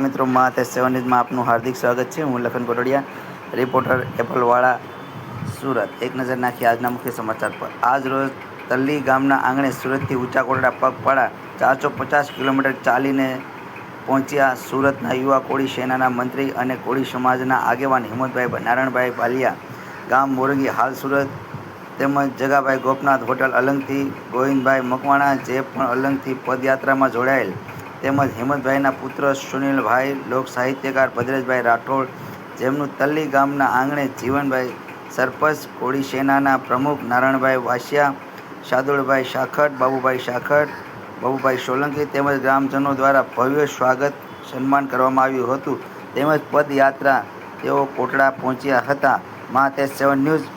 મિત્રો, માં તે 7 ન્યૂઝમાં આપનું હાર્દિક સ્વાગત છે। હું લખન કોટડિયા, રિપોર્ટર એપલવાડા, સુરત। એક નજર નાખી આજના મુખ્ય સમાચાર પર। આજ રોજ તલ્લી ગામના આંગણે સુરતથી ઊંચા કોટડા પગપાળા 450 કિલોમીટર ચાલીને પહોંચ્યા સુરતના યુવા કોળી સેનાના મંત્રી અને કોળી સમાજના આગેવાન હિંમતભાઈ નારણભાઈ ભાલિયા। ગામ મોરંગી હાલ સુરત તેમજ જગાભાઈ ગોપનાથ હોટલ અલંગથી ગોવિંદભાઈ મકવાણા જે પણ અલંગથી પદયાત્રામાં જોડાયેલ, તેમજ હિંમતભાઈના પુત્ર સુનિલભાઈ, લોક સાહિત્યકાર ભદ્રેશભાઈ રાઠોડ, જેમનું તલ્લી ગામના આંગણે જીવનભાઈ સરપંચ, કોળી સેનાના પ્રમુખ નારણભાઈ વાસિયા, શાદુળભાઈ શાખટ, બાબુભાઈ શાખટ, બાબુભાઈ સોલંકી તેમજ ગ્રામજનો દ્વારા ભવ્ય સ્વાગત સન્માન કરવામાં આવ્યું હતું। તેમજ પદયાત્રા તેઓ કોટડા પહોંચ્યા હતા। માં તે 7 ન્યૂઝ